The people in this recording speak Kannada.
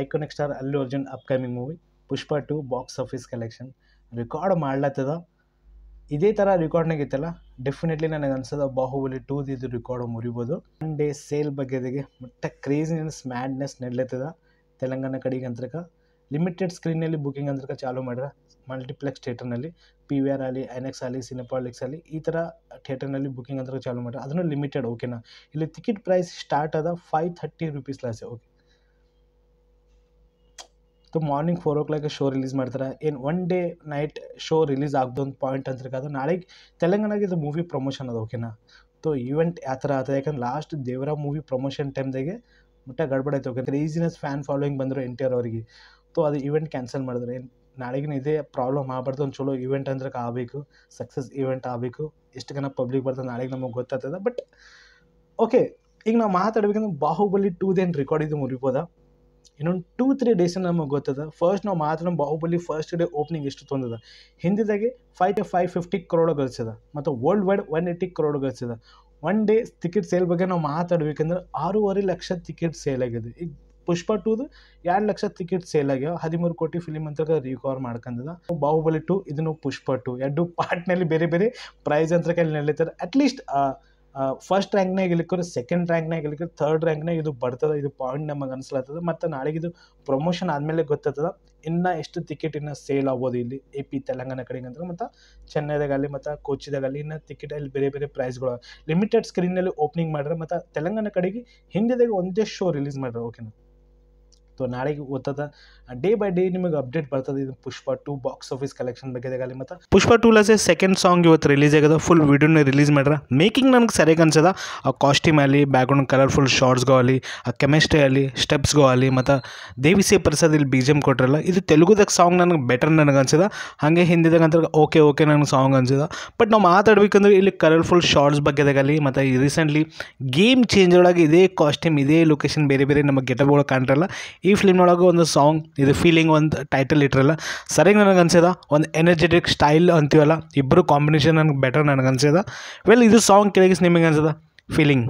Iconic star Allu Arjun upcoming movie ಪುಷ್ಪ 2 ಬಾಕ್ಸ್ ಆಫೀಸ್ ಕಲೆಕ್ಷನ್ ರೆಕಾರ್ಡ್ ಮಾಡ್ಲತ್ತದ. ಇದೇ ಥರ ರೆಕಾರ್ಡ್ನಾಗ ಇತ್ತಲ್ಲ, ಡೆಫಿನೆಟ್ಲಿ ನನಗೆ ಅನ್ಸದ ಬಾಹುಬಲಿ 2 ಇದು ರೆಕಾರ್ಡ್ ಮುರಿಬೋದು. ಒನ್ ಡೇ ಸೇಲ್ ಬಗ್ಗೆದಾಗೆ ಮತ್ತೆ ಕ್ರೇಜಿನೆಸ್ ಮ್ಯಾಡ್ನೆಸ್ ನಡ್ಲತ್ತದ ತೆಲಂಗಾಣ ಕಡೆಗೆ ಅಂತಕ. ಲಿಮಿಟೆಡ್ ಸ್ಕ್ರೀನಲ್ಲಿ ಬುಕಿಂಗ್ ಅಂತಕ ಚಾಲೂ ಮಾಡ್ಯಾರ. ಮಲ್ಟಿಪ್ಲೆಕ್ಸ್ ಥಿಯೇಟರ್ನಲ್ಲಿ PVR ಆಗಲಿ, ಐನೆಕ್ಸ್ ಆಗಲಿ, ಸಿನಿಪಾಲಿಕ್ಸ್ ಆಗಲಿ ಈ ಥರ ಥಿಯೇಟರ್ನಲ್ಲಿ ಬುಕಿಂಗ್ ಅಂತಕ ಚಾಲೂ ಮಾಡ್ಯಾರ. ಅದನ್ನು ಲಿಮಿಟೆಡ್, ಓಕೆನಾ. ಇಲ್ಲಿ ಟಿಕೆಟ್ ಪ್ರೈಸ್ ಸ್ಟಾರ್ಟ್ ಅದ 530 ರೂಪೀಸ್ ಲಾಸೆ. Okay, morning 4 o'clock show release ಮಾಡ್ತಾರೆ. ಏನು one day night show release ಆಗ್ದೊಂದು ಪಾಯಿಂಟ್ ಅಂತ ಅದು ನಾಳೆಗೆ ತೆಲಂಗಾಣಗೆ ಇದು ಮೂವಿ ಪ್ರಮೋಷನ್ ಅದು, ಓಕೆನಾ. ಈವೆಂಟ್ ಯಾವ ಥರ ಆಗ್ತದೆ, ಯಾಕಂದ್ರೆ ಲಾಸ್ಟ್ ದೇವರ ಮೂವಿ ಪ್ರಮೋಷನ್ ಟೈಮ್ದಾಗೆ ಗಡ್ಬಡ ಆಯ್ತು. ಓಕೆ, ಕ್ರೇಜಿನೆಸ್ ಫ್ಯಾನ್ ಫಾಲೋಯಿಂಗ್ ಬಂದರು NTR ಅವರಿಗೆ. ಅದು ಈವೆಂಟ್ ಕ್ಯಾನ್ಸಲ್ ಮಾಡಿದ್ರೆ ಏನು ನಾಳೆಗಿನ ಇದೇ ಪ್ರಾಬ್ಲಮ್ ಆಗಬಾರ್ದು. ಒಂದು ಚಲೋ ಈವೆಂಟ್ ಅಂದ್ರೆ ಆಗಬೇಕು, ಸಕ್ಸಸ್ ಈವೆಂಟ್ ಆಗಬೇಕು. ಎಷ್ಟು ಕನ ಪಬ್ಲಿಕ್ ಬರ್ತದೆ ನಾಳೆಗೆ ನಮಗೆ ಗೊತ್ತಾಗ್ತದೆ. ಬಟ್ ಓಕೆ, ಈಗ ನಾವು ಮಾತಾಡ್ಬೇಕಂದ್ರೆ ಬಾಹುಬಲಿ 2 ರೆಕಾರ್ಡ್ ಇದು ಮುರಿಬೋದಾ? ಇನ್ನೊಂದು 2-3 ಡೇಸ್ ನಮಗೆ ಗೊತ್ತದ. ಫಸ್ಟ್ ನಾವು ಮಾತಾಡೋ ಬಾಹುಬಲಿ ಫಸ್ಟ್ ಡೇ ಓಪನಿಂಗ್ ಎಷ್ಟು ತೊಂದದ. ಹಿಂದಿದಾಗೆ 550 crore ಗಳಿಸಿದ, ಮತ್ತು ವರ್ಲ್ಡ್ ವೈಡ್ 180 crore ಗಳಿಸಿದ. ಒನ್ ಡೇ ಟಿಕೆಟ್ ಸೇಲ್ ಬಗ್ಗೆ ನಾವು ಮಾತಾಡ್ಬೇಕಂದ್ರೆ 6.5 ಲಕ್ಷ ಟಿಕೆಟ್ ಸೇಲ್ ಆಗಿದೆ. ಈಗ ಪುಷ್ಪ 2 2 ಲಕ್ಷ ಟಿಕೆಟ್ ಸೇಲ್ ಆಗ್ಯಾವ. 13 ಕೋಟಿ ಫಿಲಿಮ್ ಅಂತ ರಿಕವರ್ ಮಾಡ್ಕೊಂಡದ. ಬಾಹುಬಲಿ 2 ಇದನ್ನು ಪುಷ್ಪ 2 ಎರಡು ಪಾರ್ಟ್ನಲ್ಲಿ ಬೇರೆ ಬೇರೆ ಪ್ರೈಸ್ ಅಂತ ಕೈಲಿ ನಡೀತಾರೆ. ಅಟ್ಲೀಸ್ಟ್ ಫಸ್ಟ್ ರ್ಯಾಂಕ್ನಾಗ ಇಲ್ಲಿಕ್ಕರು, ಸೆಕೆಂಡ್ ರ್ಯಾಂಕ್ನಾಗ ಇಲ್ಲಿಕ್ಕರು, ಥರ್ಡ್ ರ್ಯಾಂಕ್ನಾಗ ಇದು ಬರ್ತದೆ. ಇದು ಪಾಯಿಂಟ್ ನಮಗೆ ಅನಿಸ್ಲತ್ತದ. ಮತ್ತು ನಾಳೆಗೆ ಇದು ಪ್ರಮೋಷನ್ ಆದಮೇಲೆ ಗೊತ್ತಾಗ್ತದೆ ಇನ್ನು ಎಷ್ಟು ಟಿಕೆಟ್ ಇನ್ನು ಸೇಲ್ ಆಗ್ಬೋದು ಇಲ್ಲಿ AP ತೆಲಂಗಾಣ ಕಡೆಗೆ ಅಂದ್ರೆ. ಮತ್ತು ಚೆನ್ನೈದಾಗಲಿ ಮತ್ತು ಕೊಚ್ಚಿದಾಗಲಿ ಇನ್ನು ಟಿಕೆಟ್ ಅಲ್ಲಿ ಬೇರೆ ಬೇರೆ ಪ್ರೈಸ್ಗಳು ಲಿಮಿಟೆಡ್ ಸ್ಕ್ರೀನಲ್ಲಿ ಓಪನಿಂಗ್ ಮಾಡ್ರೆ. ಮತ್ತು ತೆಲಂಗಾಣ ಕಡೆಗೆ ಹಿಂದಿದಾಗ ಒಂದೇ ಶೋ ರಿಲೀಸ್ ಮಾಡ್ರೆ, ಓಕೆನಾ. ನಾಳೆಗೆ ಗೊತ್ತದ, ಡೇ ಬೈ ಡೇ ನಿಮಗೆ ಅಪ್ಡೇಟ್ ಬರ್ತದೆ ಇದು ಪುಷ್ಪ 2 ಬಾಕ್ಸ್ ಆಫೀಸ್ ಕಲೆಕ್ಷನ್ ಬಗ್ಗೆದಾಗಲಿ. ಮತ್ತು ಪುಷ್ಪ 2 ಲಾಸೆ ಸೆಕೆಂಡ್ ಸಾಂಗ್ ಇವತ್ತು ರಿಲೀಸ್ ಆಗ್ಯದ. ಫುಲ್ ವಿಡಿಯೋನ ರಿಲೀಸ್ ಮಾಡ್ರ. ಮೇಕಿಂಗ್ ನನಗೆ ಸರಿಯಾಗಿ ಅನ್ಸದ. ಆ ಕಾಸ್ಟ್ಯೂಮ್ ಆಗಲಿ, ಬ್ಯಾಕ್ಗ್ರೌಂಡ್ ಕಲರ್ಫುಲ್ ಶಾರ್ಟ್ಸ್ಗೋ ಆಗಲಿ, ಆ ಕೆಮಿಸ್ಟ್ರಿ ಆಗಲಿ, ಸ್ಟೆಪ್ಸ್ಗೋ ಆಗಲಿ, ಮತ್ತು ದೇವಿಸಿ ಪ್ರಸಾದ್ ಇಲ್ಲಿ BGM ಕೊಟ್ಟಿರಲ್ಲ. ಇದು ತೆಲುಗುದಾಗ ಸಾಂಗ್ ನನಗೆ ಬೆಟರ್ ನನಗೆ ಅನ್ಸದ. ಹಾಗೆ ಹಿಂದಿದಾಗ ಅಂತ ಓಕೆ ನನಗೆ ಸಾಂಗ್ ಅನ್ಸದ. ಬಟ್ ನಾವು ಮಾತಾಡ್ಬೇಕಂದ್ರೆ ಇಲ್ಲಿ ಕಲರ್ಫುಲ್ ಶಾರ್ಟ್ಸ್ ಬಗ್ಗೆದಾಗಲಿ, ಮತ್ತು ರೀಸೆಂಟ್ಲಿ ಗೇಮ್ ಚೇಂಜ್ ಒಳಗೆ ಇದೇ ಕಾಸ್ಟ್ಯೂಮ್, ಇದೇ ಲೊಕೇಶನ್, ಬೇರೆ ಬೇರೆ ನಮ್ಮ ಗೆಟಪ್ಗಳು ಕಾಣ್ತಿರಲ್ಲ. ಈ ಫಿಲ್ಮ್ನೊಳಗೆ ಒಂದು ಸಾಂಗ್ ಇದು ಫೀಲಿಂಗ್ ಒಂದು ಟೈಟಲ್ ಇಟ್ಟಿರಲ್ಲ. ಸರಿಯಾಗಿ ನನಗೆ ಅನ್ಸದ. ಒಂದು ಎನರ್ಜೆಟಿಕ್ ಸ್ಟೈಲ್ ಅಂತೀವಲ್ಲ, ಇಬ್ಬರು ಕಾಂಬಿನೇಷನ್ ನನಗೆ ಬೆಟರ್ ನನಗೆ ಅನ್ಸದ. ವೆಲ್, ಇದು ಸಾಂಗ್ ಕೇಳಿಸ್ ನಿಮಗೆ ಅನ್ಸದ ಫೀಲಿಂಗ್.